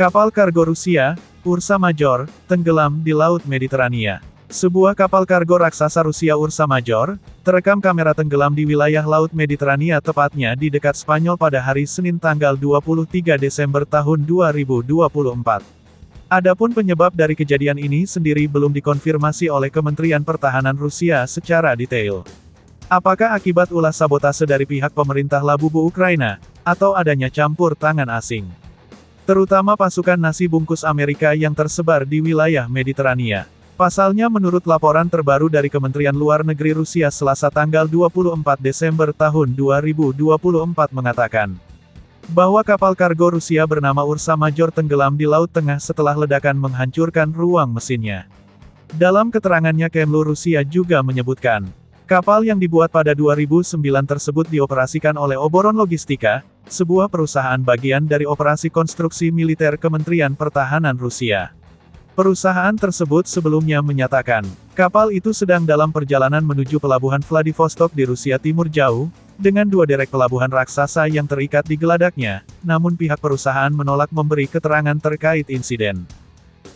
Kapal kargo Rusia, Ursa Major, tenggelam di Laut Mediterania. Sebuah kapal kargo raksasa Rusia Ursa Major, terekam kamera tenggelam di wilayah Laut Mediterania tepatnya di dekat Spanyol pada hari Senin tanggal 23 Desember tahun 2024. Adapun penyebab dari kejadian ini sendiri belum dikonfirmasi oleh Kementerian Pertahanan Rusia secara detail. Apakah akibat ulah sabotase dari pihak pemerintah Labubu Ukraina, atau adanya campur tangan asing? Terutama pasukan nasi bungkus Amerika yang tersebar di wilayah Mediterania. Pasalnya menurut laporan terbaru dari Kementerian Luar Negeri Rusia Selasa tanggal 24 Desember tahun 2024 mengatakan bahwa kapal kargo Rusia bernama Ursa Major tenggelam di Laut Tengah setelah ledakan menghancurkan ruang mesinnya. Dalam keterangannya Kemlu Rusia juga menyebutkan, kapal yang dibuat pada 2009 tersebut dioperasikan oleh Oboron Logistika, sebuah perusahaan bagian dari operasi konstruksi militer Kementerian Pertahanan Rusia. Perusahaan tersebut sebelumnya menyatakan, kapal itu sedang dalam perjalanan menuju pelabuhan Vladivostok di Rusia Timur Jauh, dengan 2 derek pelabuhan raksasa yang terikat di geladaknya, namun pihak perusahaan menolak memberi keterangan terkait insiden.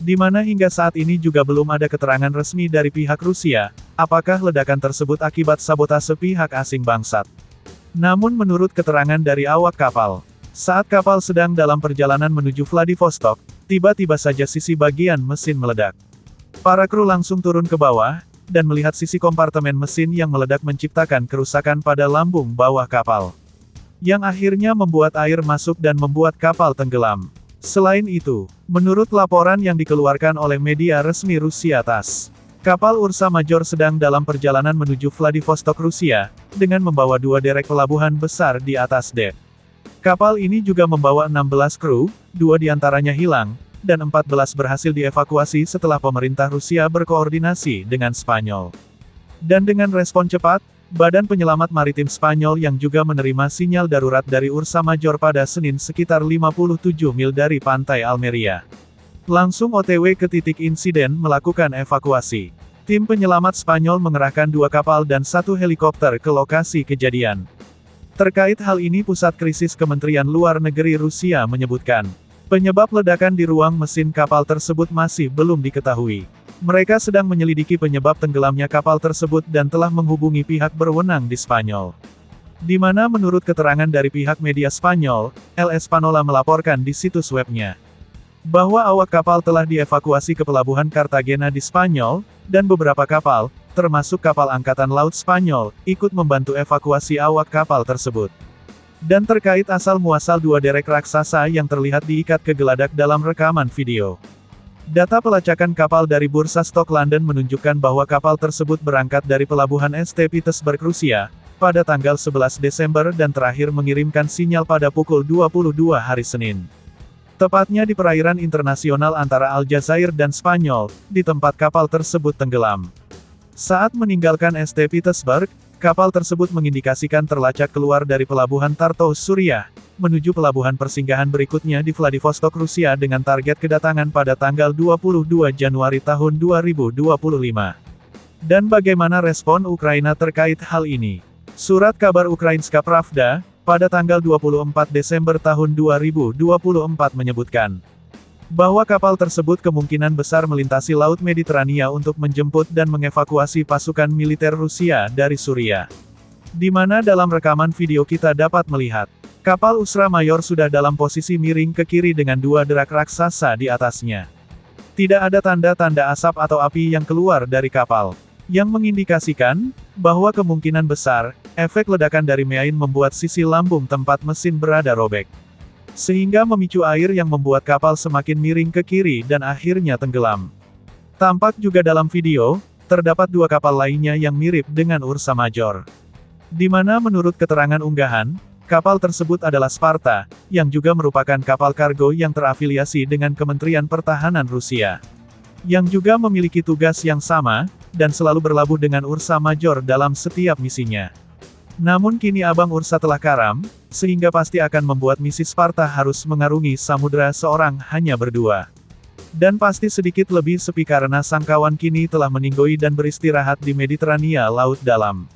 Di mana hingga saat ini juga belum ada keterangan resmi dari pihak Rusia, apakah ledakan tersebut akibat sabotase pihak asing bangsat. Namun menurut keterangan dari awak kapal, saat kapal sedang dalam perjalanan menuju Vladivostok, tiba-tiba saja sisi bagian mesin meledak. Para kru langsung turun ke bawah, dan melihat sisi kompartemen mesin yang meledak menciptakan kerusakan pada lambung bawah kapal. Yang akhirnya membuat air masuk dan membuat kapal tenggelam. Selain itu, menurut laporan yang dikeluarkan oleh media resmi Rusia TASS, kapal Ursa Major sedang dalam perjalanan menuju Vladivostok Rusia, dengan membawa 2 derek pelabuhan besar di atas dek. Kapal ini juga membawa 16 kru, 2 diantaranya hilang, dan 14 berhasil dievakuasi setelah pemerintah Rusia berkoordinasi dengan Spanyol. Dan dengan respon cepat, Badan Penyelamat Maritim Spanyol yang juga menerima sinyal darurat dari Ursa Major pada Senin sekitar 57 mil dari pantai Almeria, langsung OTW ke titik insiden melakukan evakuasi. Tim penyelamat Spanyol mengerahkan 2 kapal dan 1 helikopter ke lokasi kejadian. Terkait hal ini Pusat Krisis Kementerian Luar Negeri Rusia menyebutkan, penyebab ledakan di ruang mesin kapal tersebut masih belum diketahui. Mereka sedang menyelidiki penyebab tenggelamnya kapal tersebut dan telah menghubungi pihak berwenang di Spanyol. Di mana menurut keterangan dari pihak media Spanyol, El Española melaporkan di situs webnya, bahwa awak kapal telah dievakuasi ke pelabuhan Cartagena di Spanyol, dan beberapa kapal, termasuk kapal Angkatan Laut Spanyol, ikut membantu evakuasi awak kapal tersebut. Dan terkait asal-muasal 2 derek raksasa yang terlihat diikat ke geladak dalam rekaman video. Data pelacakan kapal dari Bursa Stok London menunjukkan bahwa kapal tersebut berangkat dari pelabuhan St. Petersburg Rusia, pada tanggal 11 Desember dan terakhir mengirimkan sinyal pada pukul 22 hari Senin. Tepatnya di perairan internasional antara Aljazair dan Spanyol, di tempat kapal tersebut tenggelam. Saat meninggalkan St. Petersburg, kapal tersebut mengindikasikan terlacak keluar dari pelabuhan Tartous Suriah, menuju pelabuhan persinggahan berikutnya di Vladivostok Rusia dengan target kedatangan pada tanggal 22 Januari tahun 2025. Dan bagaimana respon Ukraina terkait hal ini? Surat kabar Ukrainska Pravda, pada tanggal 24 Desember tahun 2024 menyebutkan, bahwa kapal tersebut kemungkinan besar melintasi Laut Mediterania untuk menjemput dan mengevakuasi pasukan militer Rusia dari Suriah. Di mana dalam rekaman video kita dapat melihat, kapal Ursa Major sudah dalam posisi miring ke kiri dengan 2 derak raksasa di atasnya. Tidak ada tanda-tanda asap atau api yang keluar dari kapal, yang mengindikasikan bahwa kemungkinan besar, efek ledakan dari meain membuat sisi lambung tempat mesin berada robek, sehingga memicu air yang membuat kapal semakin miring ke kiri dan akhirnya tenggelam. Tampak juga dalam video, terdapat 2 kapal lainnya yang mirip dengan Ursa Major. Di mana menurut keterangan unggahan, kapal tersebut adalah Sparta, yang juga merupakan kapal kargo yang terafiliasi dengan Kementerian Pertahanan Rusia, yang juga memiliki tugas yang sama, dan selalu berlabuh dengan Ursa Major dalam setiap misinya. Namun kini Abang Ursa telah karam, sehingga pasti akan membuat misi Sparta harus mengarungi samudera seorang hanya berdua. Dan pasti sedikit lebih sepi karena sang kawan kini telah meninggoy dan beristirahat di Mediterania Laut Dalam.